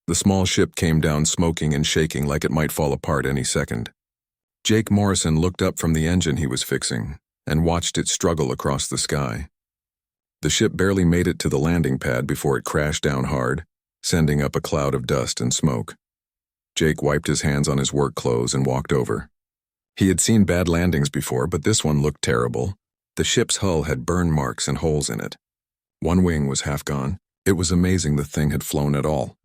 The small ship came down smoking and shaking like it might fall apart any second. Jake Morrison looked up from the engine he was fixing and watched it struggle across the sky. The ship barely made it to the landing pad before it crashed down hard, sending up a cloud of dust and smoke. Jake wiped his hands on his work clothes and walked over. He had seen bad landings before, but this one looked terrible. The ship's hull had burn marks and holes in it. One wing was half gone. It was amazing the thing had flown at all.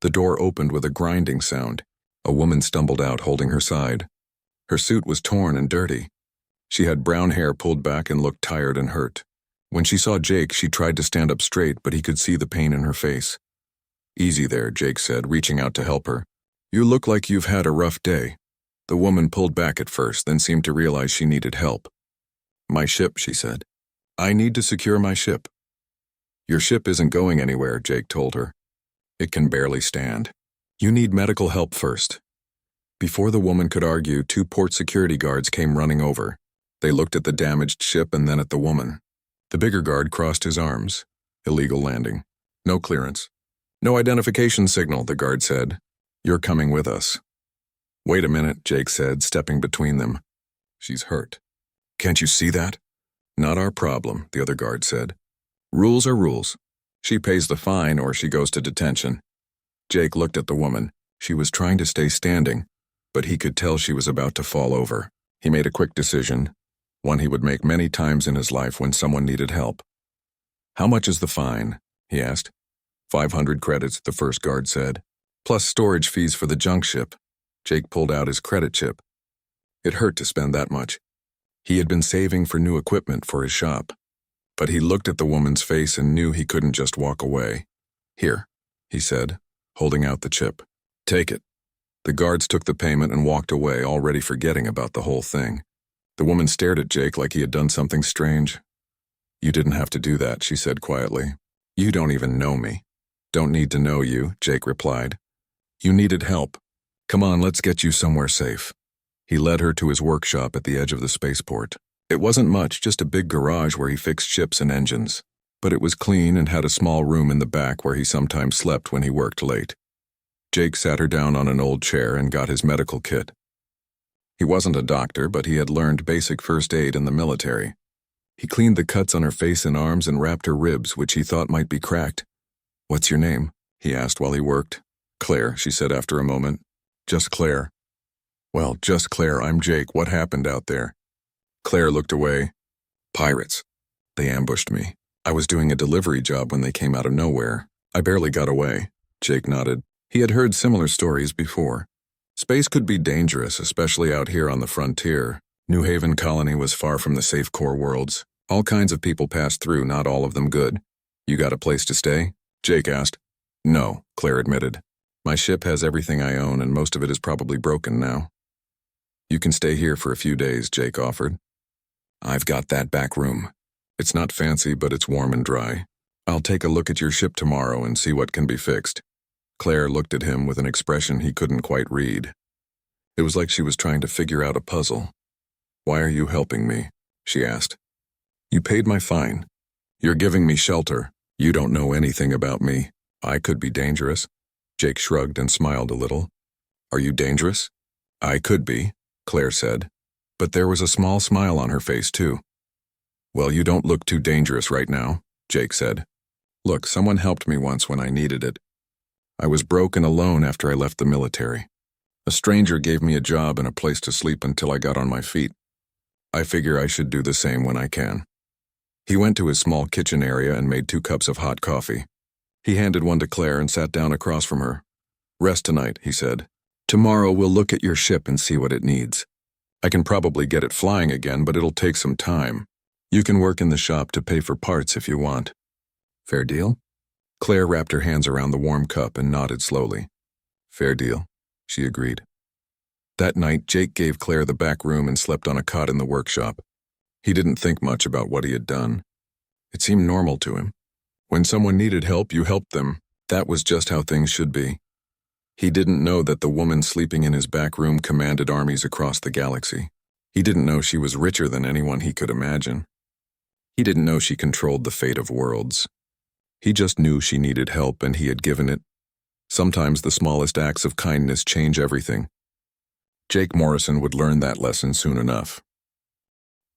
The door opened with a grinding sound. A woman stumbled out holding her side. Her suit was torn and dirty. She had brown hair pulled back and looked tired and hurt. When she saw Jake, she tried to stand up straight, but he could see the pain in her face. "Easy there," Jake said, reaching out to help her. "You look like you've had a rough day." The woman pulled back at first, then seemed to realize she needed help. "My ship," she said. "I need to secure my ship." "Your ship isn't going anywhere," Jake told her. "It can barely stand. You need medical help first." Before the woman could argue, 2 port security guards came running over. They looked at the damaged ship and then at the woman. The bigger guard crossed his arms. "Illegal landing. No clearance. No identification signal," the guard said. "You're coming with us." "Wait a minute," Jake said, stepping between them. "She's hurt. Can't you see that?" "Not our problem," the other guard said. "Rules are rules. She pays the fine or she goes to detention." Jake looked at the woman. She was trying to stay standing, but he could tell she was about to fall over. He made a quick decision, one he would make many times in his life when someone needed help. "How much is the fine?" he asked. 500 credits, the first guard said, plus storage fees for the junk ship. Jake pulled out his credit chip. It hurt to spend that much. He had been saving for new equipment for his shop. But he looked at the woman's face and knew he couldn't just walk away. "Here," he said, holding out the chip. "Take it." The guards took the payment and walked away, already forgetting about the whole thing. The woman stared at Jake like he had done something strange. "You didn't have to do that," she said quietly. "You don't even know me." "Don't need to know you," Jake replied. "You needed help. Come on, let's get you somewhere safe." He led her to his workshop at the edge of the spaceport. It wasn't much, just a big garage where he fixed ships and engines. But it was clean and had a small room in the back where he sometimes slept when he worked late. Jake sat her down on an old chair and got his medical kit. He wasn't a doctor, but he had learned basic first aid in the military. He cleaned the cuts on her face and arms and wrapped her ribs, which he thought might be cracked. "What's your name?" he asked while he worked. "Claire," she said after a moment. "Just Claire." "Well, just Claire, I'm Jake. What happened out there?" Claire looked away. "Pirates. They ambushed me. I was doing a delivery job when they came out of nowhere. I barely got away." Jake nodded. He had heard similar stories before. Space could be dangerous, especially out here on the frontier. New Haven Colony was far from the safe core worlds. All kinds of people passed through, not all of them good. "You got a place to stay?" Jake asked. "No," Claire admitted. "My ship has everything I own, and most of it is probably broken now." "You can stay here for a few days," Jake offered. "I've got that back room. It's not fancy, but it's warm and dry. I'll take a look at your ship tomorrow and see what can be fixed." Claire looked at him with an expression he couldn't quite read. It was like she was trying to figure out a puzzle. "Why are you helping me?" she asked. "You paid my fine. You're giving me shelter. You don't know anything about me. I could be dangerous." Jake shrugged and smiled a little. "Are you dangerous?" "I could be," Claire said. But there was a small smile on her face, too. "Well, you don't look too dangerous right now," Jake said. "Look, someone helped me once when I needed it. I was broke and alone after I left the military. A stranger gave me a job and a place to sleep until I got on my feet. I figure I should do the same when I can." He went to his small kitchen area and made 2 cups of hot coffee. He handed one to Claire and sat down across from her. "Rest tonight," he said. "Tomorrow we'll look at your ship and see what it needs. I can probably get it flying again, but it'll take some time. You can work in the shop to pay for parts if you want. Fair deal?" Claire wrapped her hands around the warm cup and nodded slowly. "Fair deal," she agreed. That night, Jake gave Claire the back room and slept on a cot in the workshop. He didn't think much about what he had done. It seemed normal to him. When someone needed help, you helped them. That was just how things should be. He didn't know that the woman sleeping in his back room commanded armies across the galaxy. He didn't know she was richer than anyone he could imagine. He didn't know she controlled the fate of worlds. He just knew she needed help and he had given it. Sometimes the smallest acts of kindness change everything. Jake Morrison would learn that lesson soon enough.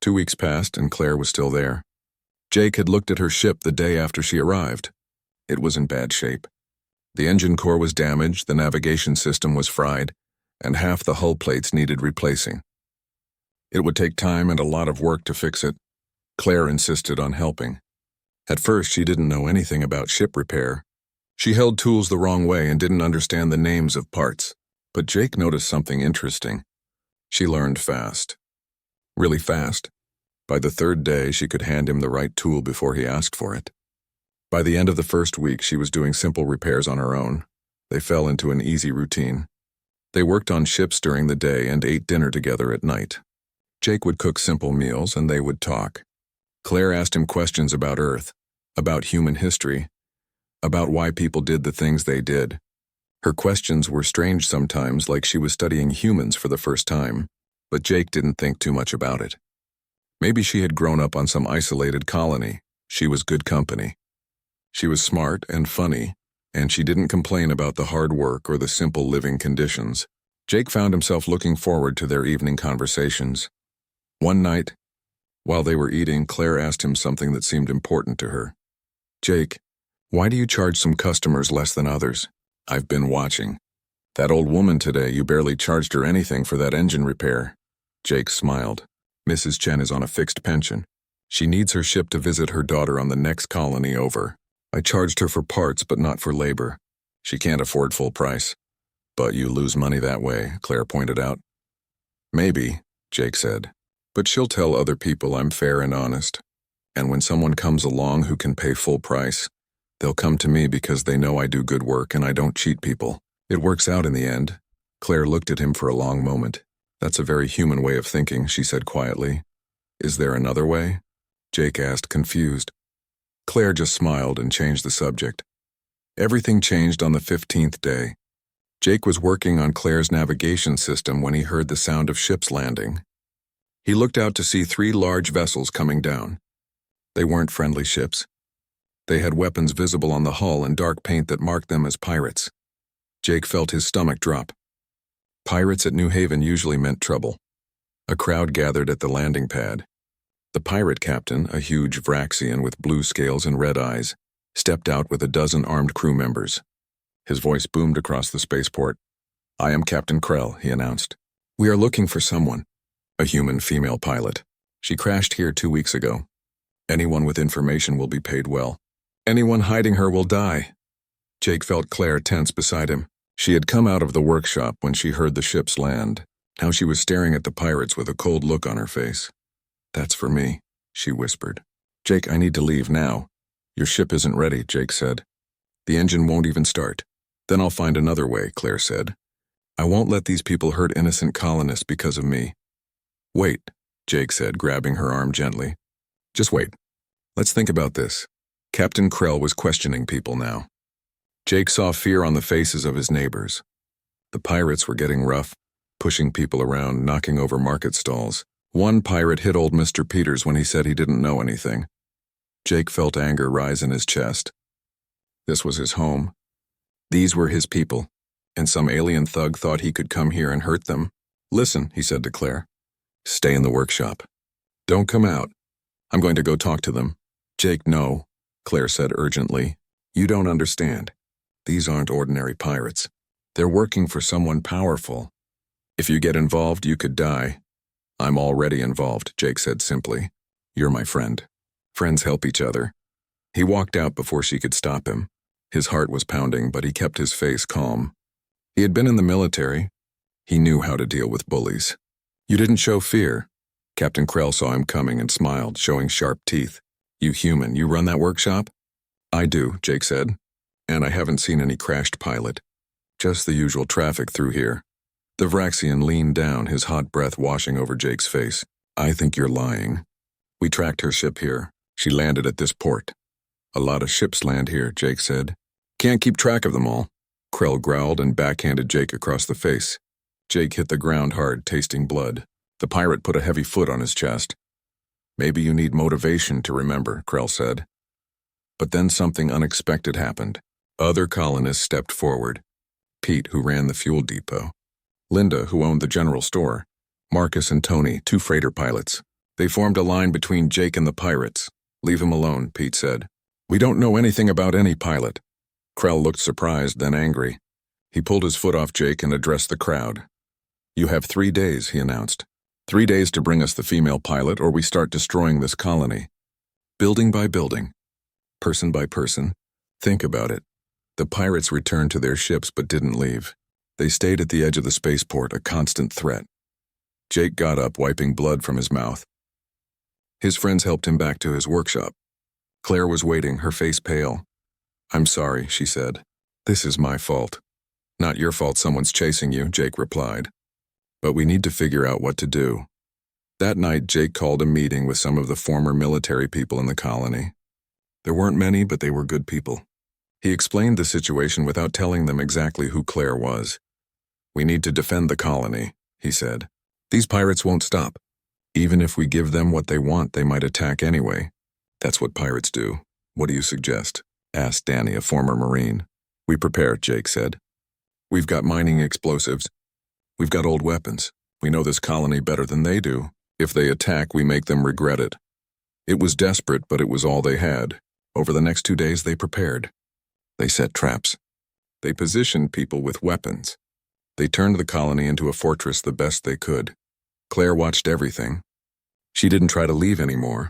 2 weeks passed and Claire was still there. Jake had looked at her ship the day after she arrived. It was in bad shape. The engine core was damaged, the navigation system was fried, and half the hull plates needed replacing. It would take time and a lot of work to fix it. Claire insisted on helping. At first, she didn't know anything about ship repair. She held tools the wrong way and didn't understand the names of parts. But Jake noticed something interesting. She learned fast. Really fast. By the third day, she could hand him the right tool before he asked for it. By the end of the first week, she was doing simple repairs on her own. They fell into an easy routine. They worked on ships during the day and ate dinner together at night. Jake would cook simple meals and they would talk. Claire asked him questions about Earth, about human history, about why people did the things they did. Her questions were strange sometimes, like she was studying humans for the first time, but Jake didn't think too much about it. Maybe she had grown up on some isolated colony. She was good company. She was smart and funny, and she didn't complain about the hard work or the simple living conditions. Jake found himself looking forward to their evening conversations. One night, while they were eating, Claire asked him something that seemed important to her. "Jake, why do you charge some customers less than others? I've been watching. That old woman today, you barely charged her anything for that engine repair." Jake smiled. "Mrs. Chen is on a fixed pension. She needs her ship to visit her daughter on the next colony over. I charged her for parts but not for labor. She can't afford full price." "But you lose money that way," Claire pointed out. "Maybe," Jake said. "But she'll tell other people I'm fair and honest. And when someone comes along who can pay full price, they'll come to me because they know I do good work and I don't cheat people. It works out in the end." Claire looked at him for a long moment. "That's a very human way of thinking," she said quietly. "Is there another way?" Jake asked, confused. Claire just smiled and changed the subject. Everything changed on the 15th day. Jake was working on Claire's navigation system when he heard the sound of ships landing. He looked out to see 3 large vessels coming down. They weren't friendly ships. They had weapons visible on the hull and dark paint that marked them as pirates. Jake felt his stomach drop. Pirates at New Haven usually meant trouble. A crowd gathered at the landing pad. The pirate captain, a huge Vraxian with blue scales and red eyes, stepped out with a dozen armed crew members. His voice boomed across the spaceport. "I am Captain Krell," he announced. "We are looking for someone. A human female pilot. She crashed here 2 weeks ago. Anyone with information will be paid well. Anyone hiding her will die." Jake felt Claire tense beside him. She had come out of the workshop when she heard the ships land. Now she was staring at the pirates with a cold look on her face. "That's for me," she whispered. "Jake, I need to leave now." "Your ship isn't ready," Jake said. "The engine won't even start." "Then I'll find another way," Claire said. "I won't let these people hurt innocent colonists because of me." "Wait," Jake said, grabbing her arm gently. "Just wait. Let's think about this." Captain Krell was questioning people now. Jake saw fear on the faces of his neighbors. The pirates were getting rough, pushing people around, knocking over market stalls. One pirate hit old Mr. Peters when he said he didn't know anything. Jake felt anger rise in his chest. This was his home. These were his people, and some alien thug thought he could come here and hurt them. "Listen," he said to Claire. "Stay in the workshop. Don't come out. I'm going to go talk to them." "Jake, no," Claire said urgently. "You don't understand. These aren't ordinary pirates. They're working for someone powerful. If you get involved, you could die." "I'm already involved," Jake said simply. "You're my friend. Friends help each other." He walked out before she could stop him. His heart was pounding, but he kept his face calm. He had been in the military. He knew how to deal with bullies. "You didn't show fear." Captain Krell saw him coming and smiled, showing sharp teeth. "You human, you run that workshop?" "I do," Jake said. "And I haven't seen any crashed pilot. Just the usual traffic through here." The Vraxian leaned down, his hot breath washing over Jake's face. "I think you're lying. We tracked her ship here. She landed at this port." "A lot of ships land here," Jake said. "Can't keep track of them all." Krell growled and backhanded Jake across the face. Jake hit the ground hard, tasting blood. The pirate put a heavy foot on his chest. "Maybe you need motivation to remember," Krell said. But then something unexpected happened. Other colonists stepped forward. Pete, who ran the fuel depot. Linda, who owned the general store. Marcus and Tony, 2 freighter pilots. They formed a line between Jake and the pirates. "Leave him alone," Pete said. "We don't know anything about any pilot." Krell looked surprised, then angry. He pulled his foot off Jake and addressed the crowd. "You have 3 days," he announced. 3 days to bring us the female pilot, or we start destroying this colony. Building by building. Person by person. Think about it. The pirates returned to their ships but didn't leave. They stayed at the edge of the spaceport, a constant threat. Jake got up, wiping blood from his mouth. His friends helped him back to his workshop. Claire was waiting, her face pale. "I'm sorry," she said. "This is my fault." "Not your fault someone's chasing you," Jake replied. "But we need to figure out what to do." That night, Jake called a meeting with some of the former military people in the colony. There weren't many, but they were good people. He explained the situation without telling them exactly who Claire was. "We need to defend the colony," he said. "These pirates won't stop. Even if we give them what they want, they might attack anyway. That's what pirates do. What do you suggest?" asked Danny, a former Marine. "We prepare," Jake said. "We've got mining explosives. We've got old weapons. We know this colony better than they do. If they attack, we make them regret it." It was desperate, but it was all they had. Over the next 2 days, they prepared. They set traps. They positioned people with weapons. They turned the colony into a fortress the best they could. Claire watched everything. She didn't try to leave anymore.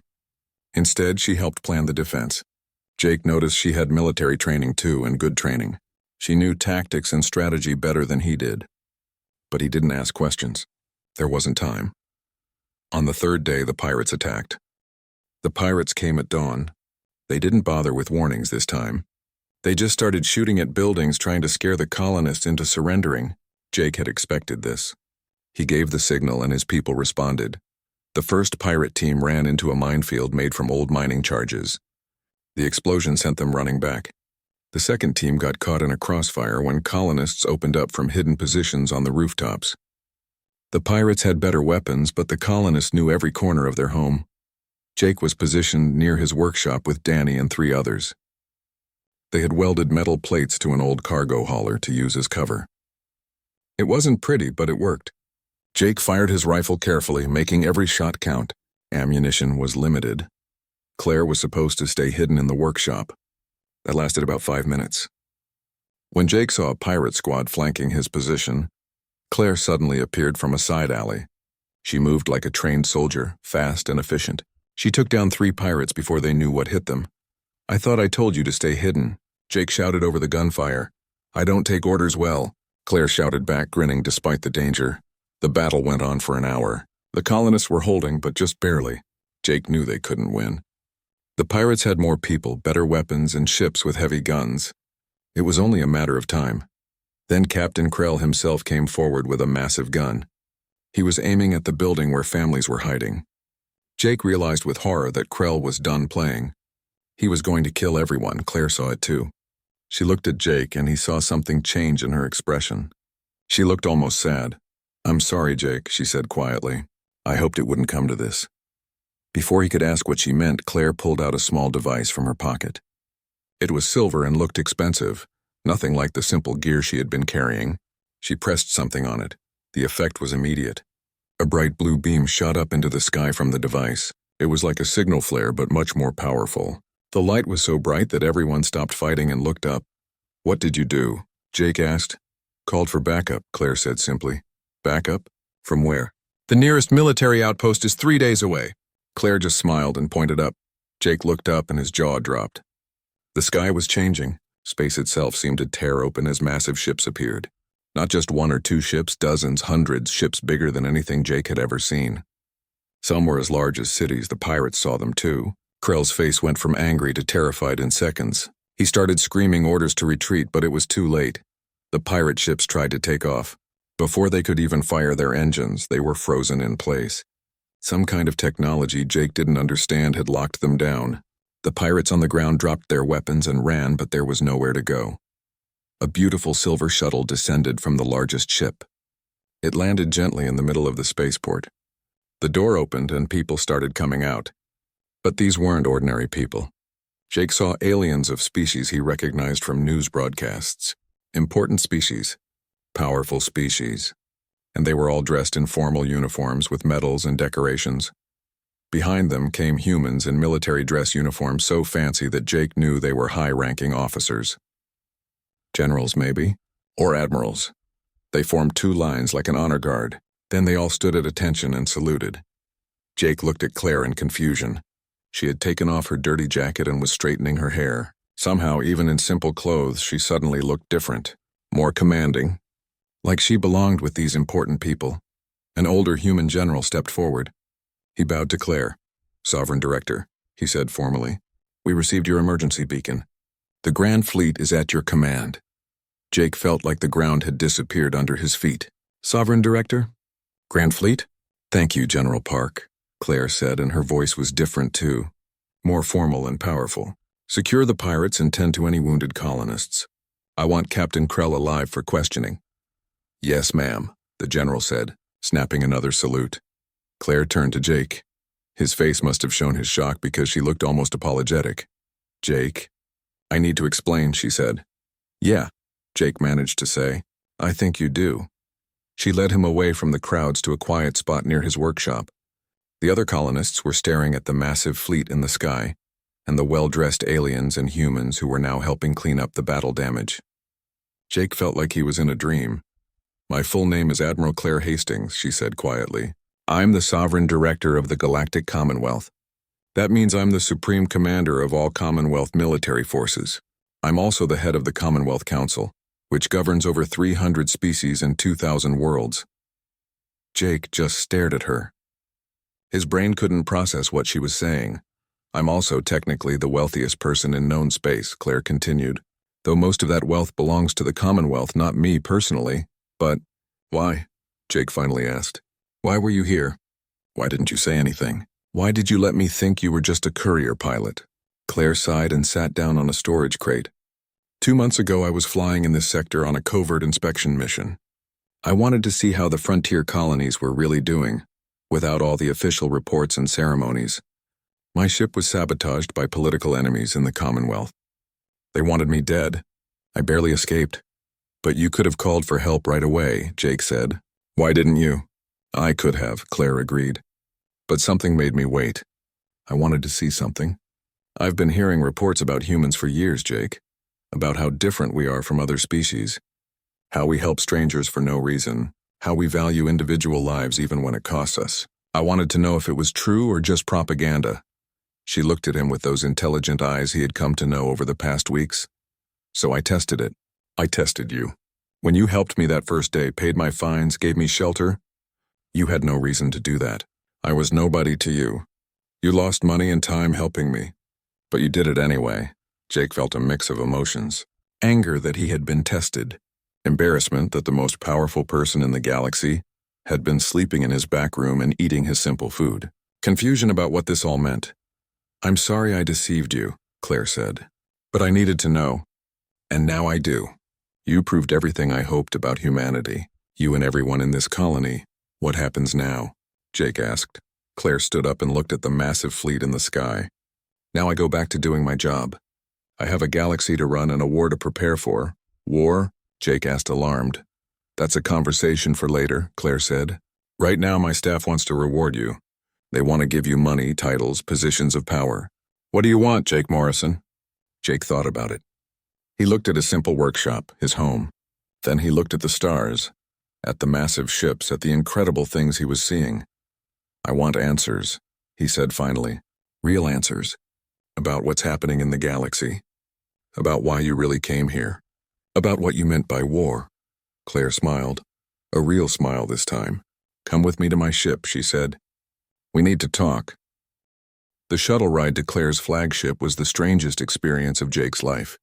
Instead, she helped plan the defense. Jake noticed she had military training too, and good training. She knew tactics and strategy better than he did. But he didn't ask questions. There wasn't time. On the 3rd day, the pirates attacked. The pirates came at dawn. They didn't bother with warnings this time. They just started shooting at buildings, trying to scare the colonists into surrendering. Jake had expected this. He gave the signal and his people responded. The first pirate team ran into a minefield made from old mining charges. The explosion sent them running back. The second team got caught in a crossfire when colonists opened up from hidden positions on the rooftops. The pirates had better weapons, but the colonists knew every corner of their home. Jake was positioned near his workshop with Danny and 3 others. They had welded metal plates to an old cargo hauler to use as cover. It wasn't pretty, but it worked. Jake fired his rifle carefully, making every shot count. Ammunition was limited. Claire was supposed to stay hidden in the workshop. That lasted about 5 minutes. When Jake saw a pirate squad flanking his position, Claire suddenly appeared from a side alley. She moved like a trained soldier, fast and efficient. She took down 3 pirates before they knew what hit them. "I thought I told you to stay hidden," Jake shouted over the gunfire. "I don't take orders well," Claire shouted back, grinning despite the danger. The battle went on for an hour. The colonists were holding, but just barely. Jake knew they couldn't win. The pirates had more people, better weapons, and ships with heavy guns. It was only a matter of time. Then Captain Krell himself came forward with a massive gun. He was aiming at the building where families were hiding. Jake realized with horror that Krell was done playing. He was going to kill everyone. Claire saw it too. She looked at Jake and he saw something change in her expression. She looked almost sad. "I'm sorry, Jake," she said quietly. "I hoped it wouldn't come to this." Before he could ask what she meant, Claire pulled out a small device from her pocket. It was silver and looked expensive, nothing like the simple gear she had been carrying. She pressed something on it. The effect was immediate. A bright blue beam shot up into the sky from the device. It was like a signal flare, but much more powerful. The light was so bright that everyone stopped fighting and looked up. "What did you do?" Jake asked. "Called for backup," Claire said simply. "Backup? From where?" "The nearest military outpost is 3 days away." Claire just smiled and pointed up. Jake looked up and his jaw dropped. The sky was changing. Space itself seemed to tear open as massive ships appeared. Not just 1 or 2 ships, dozens, hundreds, ships bigger than anything Jake had ever seen. Some were as large as cities. The pirates saw them too. Krell's face went from angry to terrified in seconds. He started screaming orders to retreat, but it was too late. The pirate ships tried to take off. Before they could even fire their engines, they were frozen in place. Some kind of technology Jake didn't understand had locked them down. The pirates on the ground dropped their weapons and ran, but there was nowhere to go. A beautiful silver shuttle descended from the largest ship. It landed gently in the middle of the spaceport. The door opened and people started coming out. But these weren't ordinary people. Jake saw aliens of species he recognized from news broadcasts. Important species. Powerful species. And they were all dressed in formal uniforms with medals and decorations. Behind them came humans in military dress uniforms so fancy that Jake knew they were high-ranking officers. Generals, maybe? Or admirals. They formed two lines like an honor guard. Then they all stood at attention and saluted. Jake looked at Claire in confusion. She had taken off her dirty jacket and was straightening her hair. Somehow, even in simple clothes, she suddenly looked different, more commanding. Like she belonged with these important people. An older human general stepped forward. He bowed to Claire. "Sovereign Director," he said formally. "We received your emergency beacon. The Grand Fleet is at your command." Jake felt like the ground had disappeared under his feet. "Sovereign Director? Grand Fleet?" "Thank you, General Park," Claire said, and her voice was different too, more formal and powerful. "Secure the pirates and tend to any wounded colonists. I want Captain Krell alive for questioning." "Yes, ma'am," the general said, snapping another salute. Claire turned to Jake. His face must have shown his shock because she looked almost apologetic. "Jake?" "I need to explain," she said. "Yeah," Jake managed to say. "I think you do." She led him away from the crowds to a quiet spot near his workshop. The other colonists were staring at the massive fleet in the sky, and the well-dressed aliens and humans who were now helping clean up the battle damage. Jake felt like he was in a dream. "My full name is Admiral Claire Hastings," she said quietly. "I'm the Sovereign Director of the Galactic Commonwealth. That means I'm the Supreme Commander of all Commonwealth military forces. I'm also the head of the Commonwealth Council, which governs over 300 species and 2,000 worlds." Jake just stared at her. His brain couldn't process what she was saying. "I'm also technically the wealthiest person in known space," Claire continued, "though most of that wealth belongs to the Commonwealth, not me personally. But why?" Jake finally asked. "Why were you here? Why didn't you say anything? Why did you let me think you were just a courier pilot?" Claire sighed and sat down on a storage crate. 2 months ago, I was flying in this sector on a covert inspection mission. I wanted to see how the frontier colonies were really doing, without all the official reports and ceremonies. My ship was sabotaged by political enemies in the Commonwealth. They wanted me dead. I barely escaped. "But you could have called for help right away," Jake said. "Why didn't you?" "I could have," Claire agreed. "But something made me wait. I wanted to see something. I've been hearing reports about humans for years, Jake. About how different we are from other species. How we help strangers for no reason. How we value individual lives even when it costs us. I wanted to know if it was true or just propaganda." She looked at him with those intelligent eyes he had come to know over the past weeks. "So I tested it. I tested you. When you helped me that first day, paid my fines, gave me shelter, you had no reason to do that. I was nobody to you. You lost money and time helping me. But you did it anyway." Jake felt a mix of emotions. Anger that he had been tested. Embarrassment that the most powerful person in the galaxy had been sleeping in his back room and eating his simple food. Confusion about what this all meant. "I'm sorry I deceived you," Claire said. "But I needed to know. And now I do. You proved everything I hoped about humanity. You and everyone in this colony. What happens now?" Jake asked. Claire stood up and looked at the massive fleet in the sky. "Now I go back to doing my job. I have a galaxy to run and a war to prepare for." "War?" Jake asked, alarmed. "That's a conversation for later," Claire said. "Right now my staff wants to reward you. They want to give you money, titles, positions of power. What do you want, Jake Morrison?" Jake thought about it. He looked at his simple workshop, his home. Then he looked at the stars, at the massive ships, at the incredible things he was seeing. "I want answers," he said finally. "Real answers. About what's happening in the galaxy. About why you really came here. About what you meant by war." Claire smiled. A real smile this time. "Come with me to my ship," she said. "We need to talk." The shuttle ride to Claire's flagship was the strangest experience of Jake's life.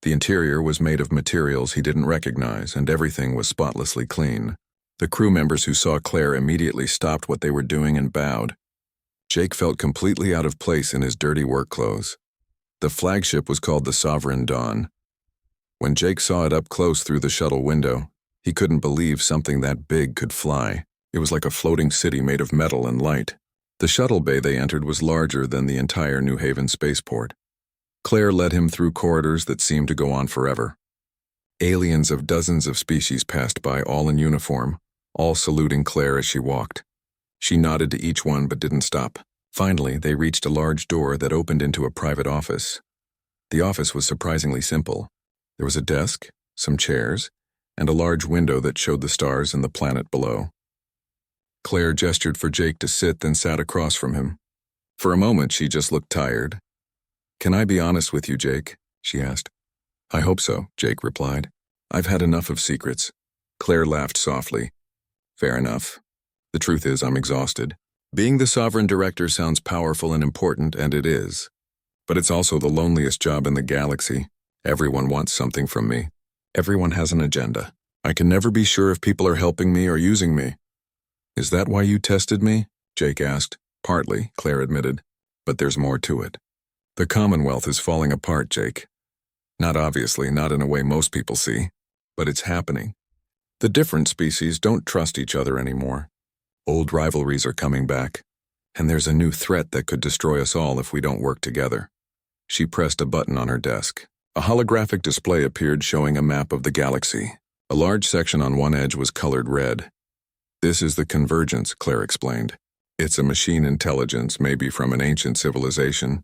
The interior was made of materials he didn't recognize, and everything was spotlessly clean. The crew members who saw Claire immediately stopped what they were doing and bowed. Jake felt completely out of place in his dirty work clothes. The flagship was called the Sovereign Dawn. When Jake saw it up close through the shuttle window, he couldn't believe something that big could fly. It was like a floating city made of metal and light. The shuttle bay they entered was larger than the entire New Haven spaceport. Claire led him through corridors that seemed to go on forever. Aliens of dozens of species passed by, all in uniform, all saluting Claire as she walked. She nodded to each one but didn't stop. Finally, they reached a large door that opened into a private office. The office was surprisingly simple. There was a desk, some chairs, and a large window that showed the stars and the planet below. Claire gestured for Jake to sit, then sat across from him. For a moment, she just looked tired. "Can I be honest with you, Jake?" she asked. "I hope so," Jake replied. "I've had enough of secrets." Claire laughed softly. "Fair enough. The truth is, I'm exhausted. Being the Sovereign Director sounds powerful and important, and it is. But it's also the loneliest job in the galaxy. Everyone wants something from me. Everyone has an agenda. I can never be sure if people are helping me or using me." "Is that why you tested me?" Jake asked. "Partly," Claire admitted. "But there's more to it. The Commonwealth is falling apart, Jake. Not obviously, not in a way most people see. But it's happening. The different species don't trust each other anymore. Old rivalries are coming back. And there's a new threat that could destroy us all if we don't work together." She pressed a button on her desk. A holographic display appeared showing a map of the galaxy. A large section on one edge was colored red. "This is the Convergence," Claire explained. "It's a machine intelligence, maybe from an ancient civilization,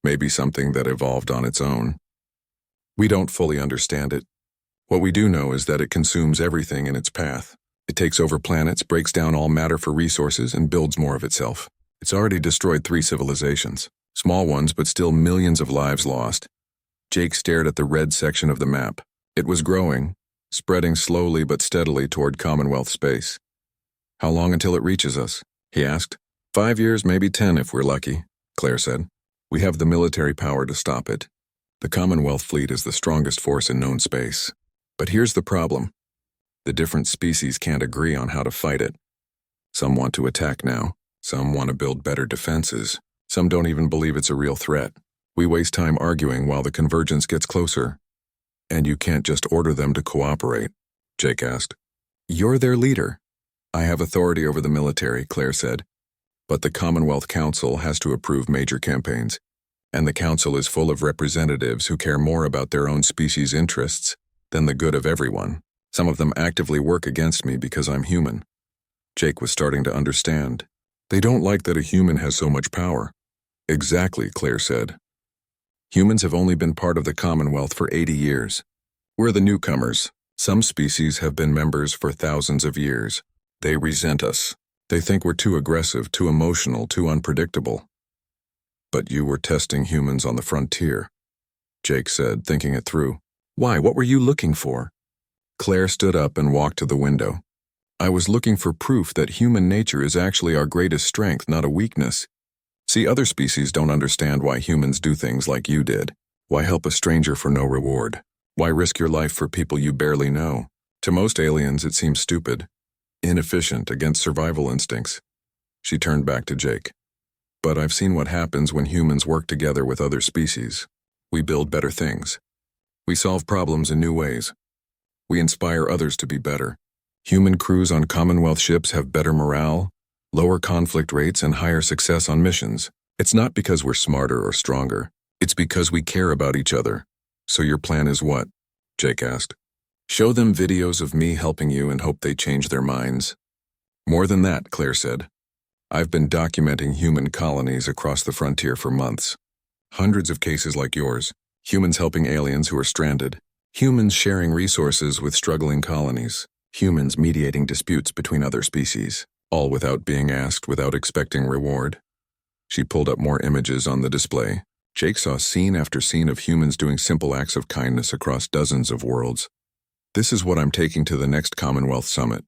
maybe something that evolved on its own. We don't fully understand it. What we do know is that it consumes everything in its path. It takes over planets, breaks down all matter for resources, and builds more of itself. It's already destroyed 3 civilizations. Small ones, but still millions of lives lost." Jake stared at the red section of the map. It was growing, spreading slowly but steadily toward Commonwealth space. "How long until it reaches us?" he asked. 5 years, maybe 10 if we're lucky," Claire said. "We have the military power to stop it. The Commonwealth fleet is the strongest force in known space. But here's the problem. The different species can't agree on how to fight it. Some want to attack now. Some want to build better defenses. Some don't even believe it's a real threat. We waste time arguing while the convergence gets closer." "And you can't just order them to cooperate?" Jake asked. "You're their leader." "I have authority over the military," Claire said. "But the Commonwealth Council has to approve major campaigns. And the Council is full of representatives who care more about their own species' interests than the good of everyone. Some of them actively work against me because I'm human." Jake was starting to understand. "They don't like that a human has so much power." "Exactly," Claire said. "Humans have only been part of the Commonwealth for 80 years. We're the newcomers. Some species have been members for thousands of years. They resent us. They think we're too aggressive, too emotional, too unpredictable." "But you were testing humans on the frontier," Jake said, thinking it through. "Why? What were you looking for?" Claire stood up and walked to the window. "I was looking for proof that human nature is actually our greatest strength, not a weakness. See, other species don't understand why humans do things like you did. Why help a stranger for no reward? Why risk your life for people you barely know? To most aliens, it seems stupid, inefficient, against survival instincts." She turned back to Jake. "But I've seen what happens when humans work together with other species. We build better things. We solve problems in new ways. We inspire others to be better. Human crews on Commonwealth ships have better morale, lower conflict rates, and higher success on missions. It's not because we're smarter or stronger. It's because we care about each other." "So your plan is what?" Jake asked. "Show them videos of me helping you and hope they change their minds." "More than that," Claire said. "I've been documenting human colonies across the frontier for months. Hundreds of cases like yours. Humans helping aliens who are stranded. Humans sharing resources with struggling colonies. Humans mediating disputes between other species. All without being asked, without expecting reward." She pulled up more images on the display. Jake saw scene after scene of humans doing simple acts of kindness across dozens of worlds. "This is what I'm taking to the next Commonwealth Summit,"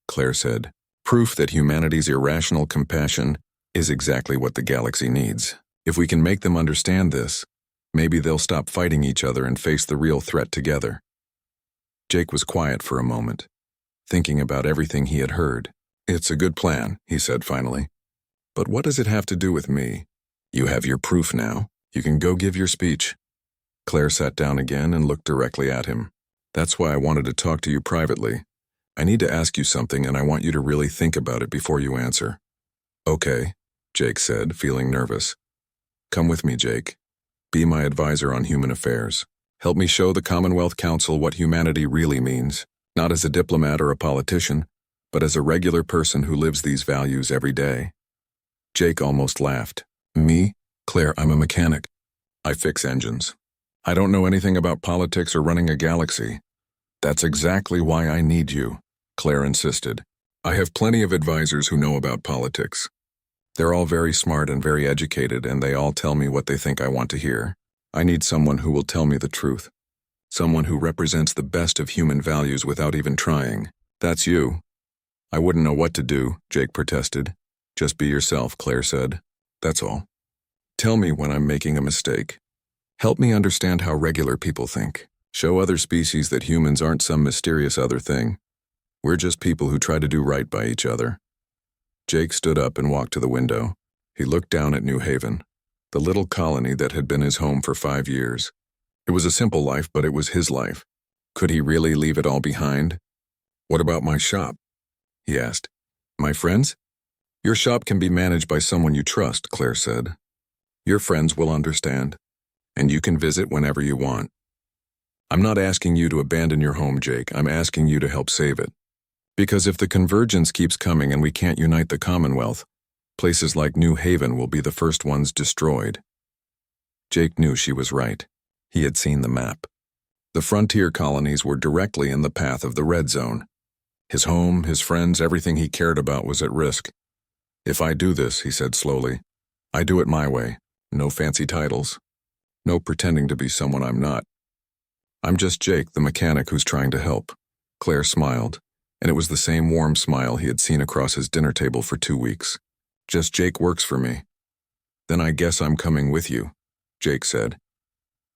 Claire said. "Proof that humanity's irrational compassion is exactly what the galaxy needs. If we can make them understand this, maybe they'll stop fighting each other and face the real threat together." Jake was quiet for a moment, thinking about everything he had heard. "It's a good plan," he said finally. "But what does it have to do with me? You have your proof now. You can go give your speech." Claire sat down again and looked directly at him. "That's why I wanted to talk to you privately. I need to ask you something, and I want you to really think about it before you answer." "Okay," Jake said, feeling nervous. "Come with me, Jake." Be my advisor on human affairs. Help me show the Commonwealth Council what humanity really means, not as a diplomat or a politician, but as a regular person who lives these values every day. Jake almost laughed. Me? Claire, I'm a mechanic. I fix engines. I don't know anything about politics or running a galaxy. That's exactly why I need you, Claire insisted. I have plenty of advisors who know about politics. They're all very smart and very educated, and they all tell me what they think I want to hear. I need someone who will tell me the truth. Someone who represents the best of human values without even trying. That's you. I wouldn't know what to do, Jake protested. Just be yourself, Claire said. That's all. Tell me when I'm making a mistake. Help me understand how regular people think. Show other species that humans aren't some mysterious other thing. We're just people who try to do right by each other. Jake stood up and walked to the window. He looked down at New Haven, the little colony that had been his home for 5 years. It was a simple life, but it was his life. Could he really leave it all behind? What about my shop? He asked. My friends? Your shop can be managed by someone you trust, Claire said. Your friends will understand, and you can visit whenever you want. I'm not asking you to abandon your home, Jake. I'm asking you to help save it. Because if the convergence keeps coming and we can't unite the Commonwealth, places like New Haven will be the first ones destroyed. Jake knew she was right. He had seen the map. The frontier colonies were directly in the path of the red zone. His home, his friends, everything he cared about was at risk. If I do this, he said slowly, I do it my way. No fancy titles. No pretending to be someone I'm not. I'm just Jake, the mechanic who's trying to help. Claire smiled, and it was the same warm smile he had seen across his dinner table for 2 weeks. Just Jake works for me. Then I guess I'm coming with you, Jake said.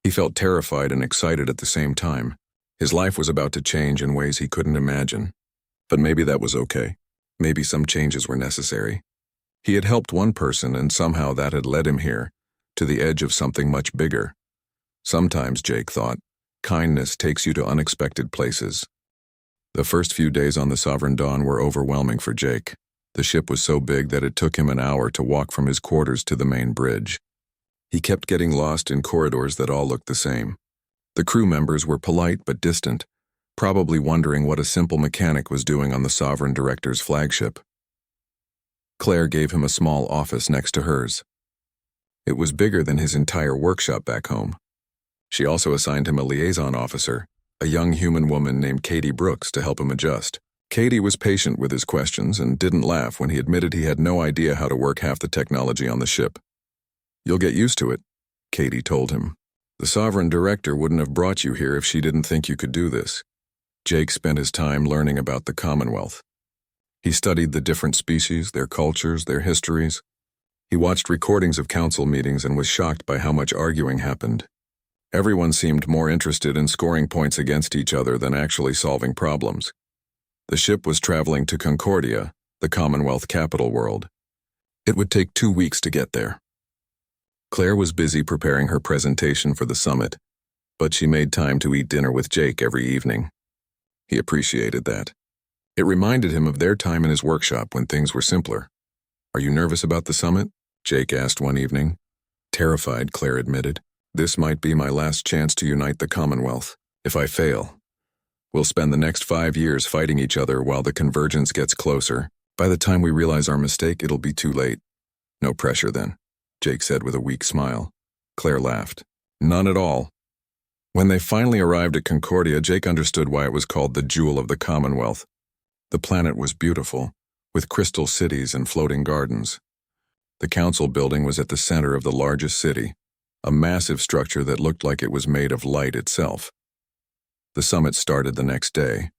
He felt terrified and excited at the same time. His life was about to change in ways he couldn't imagine. But maybe that was okay. Maybe some changes were necessary. He had helped one person, and somehow that had led him here, to the edge of something much bigger. Sometimes, Jake thought, kindness takes you to unexpected places. The first few days on the Sovereign Dawn were overwhelming for Jake. The ship was so big that it took him an hour to walk from his quarters to the main bridge. He kept getting lost in corridors that all looked the same. The crew members were polite but distant, probably wondering what a simple mechanic was doing on the Sovereign Director's flagship. Claire gave him a small office next to hers. It was bigger than his entire workshop back home. She also assigned him a liaison officer, a young human woman named Katie Brooks, to help him adjust. Katie was patient with his questions and didn't laugh when he admitted he had no idea how to work half the technology on the ship. You'll get used to it, Katie told him. The Sovereign Director wouldn't have brought you here if she didn't think you could do this. Jake spent his time learning about the Commonwealth. He studied the different species, their cultures, their histories. He watched recordings of council meetings and was shocked by how much arguing happened. Everyone seemed more interested in scoring points against each other than actually solving problems. The ship was traveling to Concordia, the Commonwealth capital world. It would take 2 weeks to get there. Claire was busy preparing her presentation for the summit, but she made time to eat dinner with Jake every evening. He appreciated that. It reminded him of their time in his workshop when things were simpler. Are you nervous about the summit? Jake asked one evening. Terrified, Claire admitted. This might be my last chance to unite the Commonwealth. If I fail, we'll spend the next 5 years fighting each other while the convergence gets closer. By the time we realize our mistake, it'll be too late. No pressure then, Jake said with a weak smile. Claire laughed. None at all. When they finally arrived at Concordia, Jake understood why it was called the Jewel of the Commonwealth. The planet was beautiful, with crystal cities and floating gardens. The council building was at the center of the largest city, a massive structure that looked like it was made of light itself. The summit started the next day.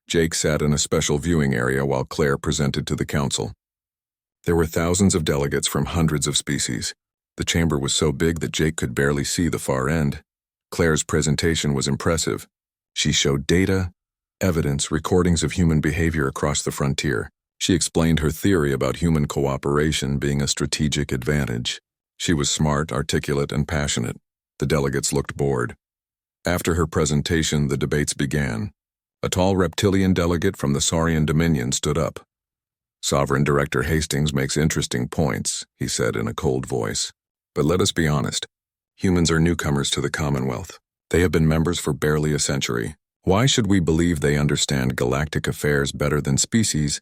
Jake sat in a special viewing area while Claire presented to the council. There were thousands of delegates from hundreds of species. The chamber was so big that Jake could barely see the far end. Claire's presentation was impressive. She showed data, evidence, recordings of human behavior across the frontier. She explained her theory about human cooperation being a strategic advantage. She was smart, articulate, and passionate. The delegates looked bored. After her presentation, the debates began. A tall reptilian delegate from the Saurian Dominion stood up. Sovereign Director Hastings makes interesting points, he said in a cold voice. But let us be honest. Humans are newcomers to the Commonwealth. They have been members for barely a century. Why should we believe they understand galactic affairs better than species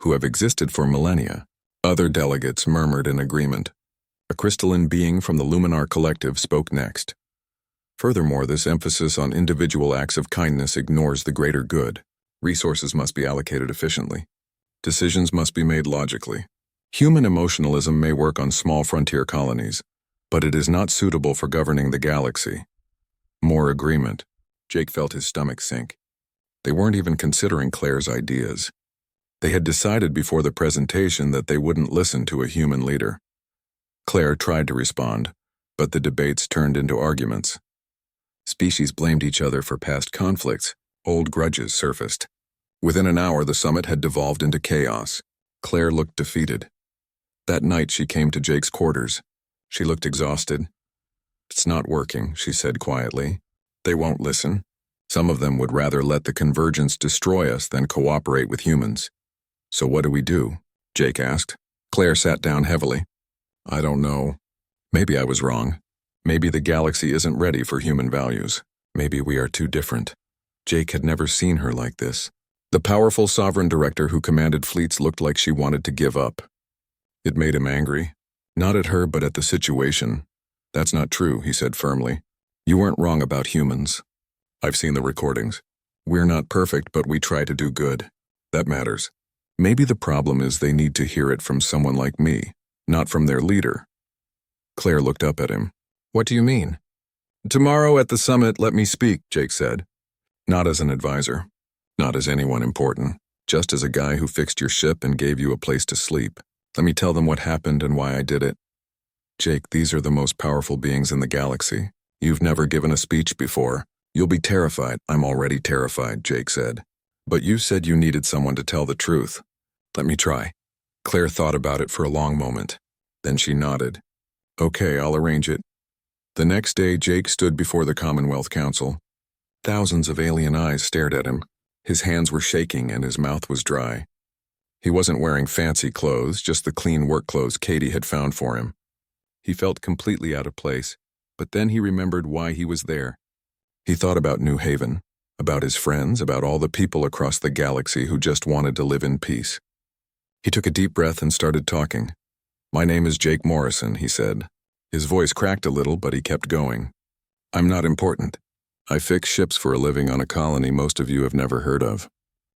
who have existed for millennia? Other delegates murmured in agreement. A crystalline being from the Luminar Collective spoke next. Furthermore, this emphasis on individual acts of kindness ignores the greater good. Resources must be allocated efficiently. Decisions must be made logically. Human emotionalism may work on small frontier colonies, but it is not suitable for governing the galaxy. More agreement. Jake felt his stomach sink. They weren't even considering Claire's ideas. They had decided before the presentation that they wouldn't listen to a human leader. Claire tried to respond, but the debates turned into arguments. Species blamed each other for past conflicts. Old grudges surfaced. Within an hour, the summit had devolved into chaos. Claire looked defeated. That night, she came to Jake's quarters. She looked exhausted. "It's not working," she said quietly. "They won't listen. Some of them would rather let the convergence destroy us than cooperate with humans." "So what do we do?" Jake asked. Claire sat down heavily. "I don't know. Maybe I was wrong. Maybe the galaxy isn't ready for human values. Maybe we are too different." Jake had never seen her like this. The powerful sovereign director who commanded fleets looked like she wanted to give up. It made him angry. Not at her, but at the situation. "That's not true," he said firmly. "You weren't wrong about humans. I've seen the recordings. We're not perfect, but we try to do good. That matters. Maybe the problem is they need to hear it from someone like me, not from their leader." Claire looked up at him. "What do you mean?" "Tomorrow at the summit, let me speak," Jake said. "Not as an advisor. Not as anyone important. Just as a guy who fixed your ship and gave you a place to sleep. Let me tell them what happened and why I did it." "Jake, these are the most powerful beings in the galaxy. You've never given a speech before. You'll be terrified." "I'm already terrified," Jake said. "But you said you needed someone to tell the truth." "Let me try." Claire thought about it for a long moment. Then she nodded. "Okay, I'll arrange it." The next day, Jake stood before the Commonwealth Council. Thousands of alien eyes stared at him. His hands were shaking and his mouth was dry. He wasn't wearing fancy clothes, just the clean work clothes Katie had found for him. He felt completely out of place, but then he remembered why he was there. He thought about New Haven, about his friends, about all the people across the galaxy who just wanted to live in peace. He took a deep breath and started talking. "My name is Jake Morrison," he said. His voice cracked a little, but he kept going. "I'm not important. I fix ships for a living on a colony most of you have never heard of.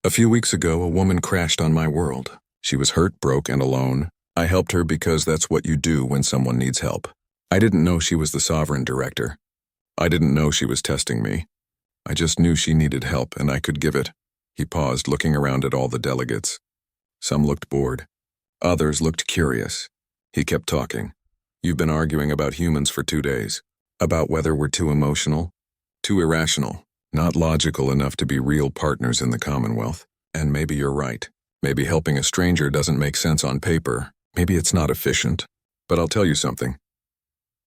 A few weeks ago, a woman crashed on my world. She was hurt, broke, and alone. I helped her because that's what you do when someone needs help. I didn't know she was the sovereign director. I didn't know she was testing me. I just knew she needed help and I could give it." He paused, looking around at all the delegates. Some looked bored. Others looked curious. He kept talking. "You've been arguing about humans for 2 days. About whether we're too emotional, too irrational, not logical enough to be real partners in the Commonwealth. And maybe you're right. Maybe helping a stranger doesn't make sense on paper. Maybe it's not efficient. But I'll tell you something.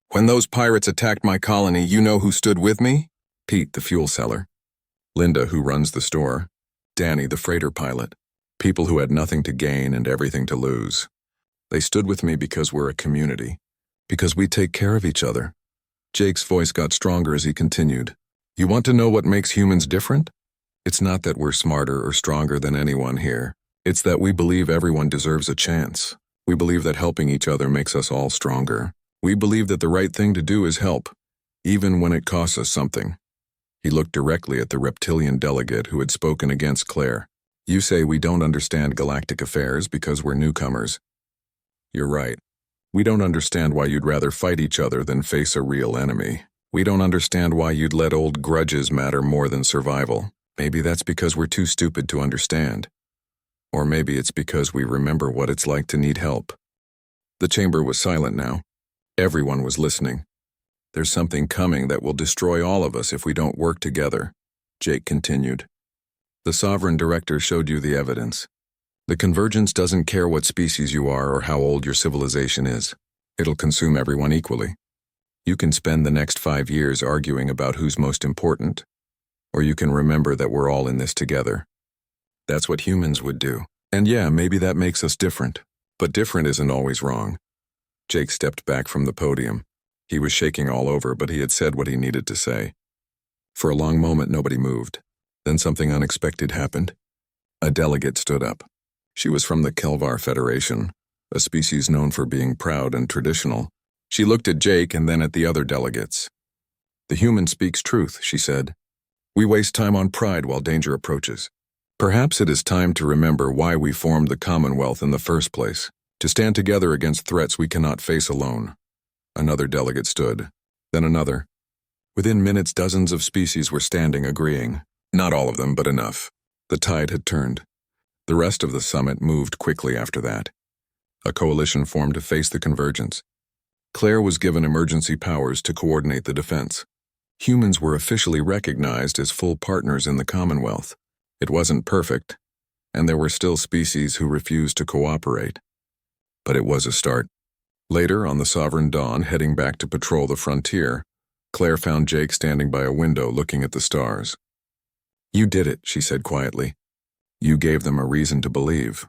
When those pirates attacked my colony, you know who stood with me? Pete, the fuel seller. Linda, who runs the store. Danny, the freighter pilot. People who had nothing to gain and everything to lose. They stood with me because we're a community. Because we take care of each other." Jake's voice got stronger as he continued. "You want to know what makes humans different? It's not that we're smarter or stronger than anyone here. It's that we believe everyone deserves a chance. We believe that helping each other makes us all stronger. We believe that the right thing to do is help, even when it costs us something." He looked directly at the reptilian delegate who had spoken against Claire. "You say we don't understand galactic affairs because we're newcomers. You're right. We don't understand why you'd rather fight each other than face a real enemy. We don't understand why you'd let old grudges matter more than survival. Maybe that's because we're too stupid to understand. Or maybe it's because we remember what it's like to need help." The chamber was silent now. Everyone was listening. "There's something coming that will destroy all of us if we don't work together," Jake continued. "The sovereign director showed you the evidence. The convergence doesn't care what species you are or how old your civilization is. It'll consume everyone equally. You can spend the next 5 years arguing about who's most important, or you can remember that we're all in this together. That's what humans would do. And yeah, maybe that makes us different. But different isn't always wrong." Jake stepped back from the podium. He was shaking all over, but he had said what he needed to say. For a long moment, nobody moved. Then something unexpected happened. A delegate stood up. She was from the Kelvar Federation, a species known for being proud and traditional. She looked at Jake and then at the other delegates. "The human speaks truth," she said. "We waste time on pride while danger approaches. Perhaps it is time to remember why we formed the Commonwealth in the first place, to stand together against threats we cannot face alone." Another delegate stood, then another. Within minutes, dozens of species were standing, agreeing. Not all of them, but enough. The tide had turned. The rest of the summit moved quickly after that. A coalition formed to face the convergence. Claire was given emergency powers to coordinate the defense. Humans were officially recognized as full partners in the Commonwealth. It wasn't perfect, and there were still species who refused to cooperate. But it was a start. Later, on the Sovereign Dawn, heading back to patrol the frontier, Claire found Jake standing by a window looking at the stars. "You did it," she said quietly. "You gave them a reason to believe."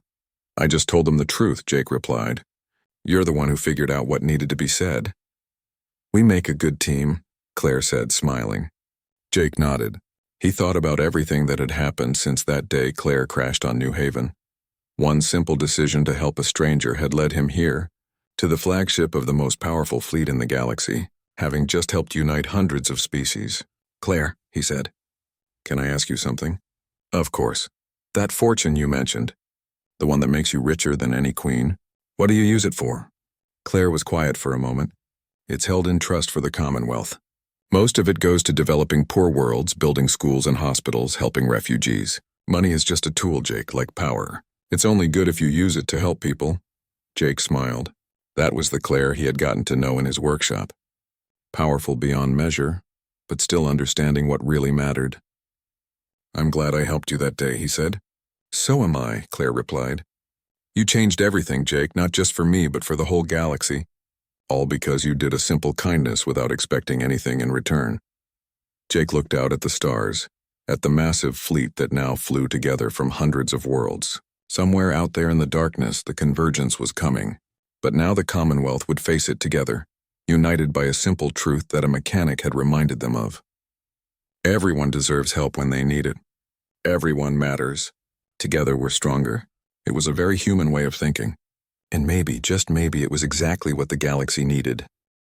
"I just told them the truth," Jake replied. "You're the one who figured out what needed to be said." "We make a good team," Claire said, smiling. Jake nodded. He thought about everything that had happened since that day Claire crashed on New Haven. One simple decision to help a stranger had led him here, to the flagship of the most powerful fleet in the galaxy, having just helped unite hundreds of species. "Claire," he said, "can I ask you something?" "Of course." "That fortune you mentioned, the one that makes you richer than any queen, what do you use it for?" Claire was quiet for a moment. "It's held in trust for the Commonwealth. Most of it goes to developing poor worlds, building schools and hospitals, helping refugees. Money is just a tool, Jake, like power. It's only good if you use it to help people." Jake smiled. That was the Claire he had gotten to know in his workshop. Powerful beyond measure, but still understanding what really mattered. "I'm glad I helped you that day," he said. "So am I," Claire replied. "You changed everything, Jake, not just for me, but for the whole galaxy. All because you did a simple kindness without expecting anything in return." Jake looked out at the stars, at the massive fleet that now flew together from hundreds of worlds. Somewhere out there in the darkness, the convergence was coming. But now the Commonwealth would face it together, united by a simple truth that a mechanic had reminded them of. Everyone deserves help when they need it. Everyone matters. Together we're stronger. It was a very human way of thinking. And maybe, just maybe, it was exactly what the galaxy needed.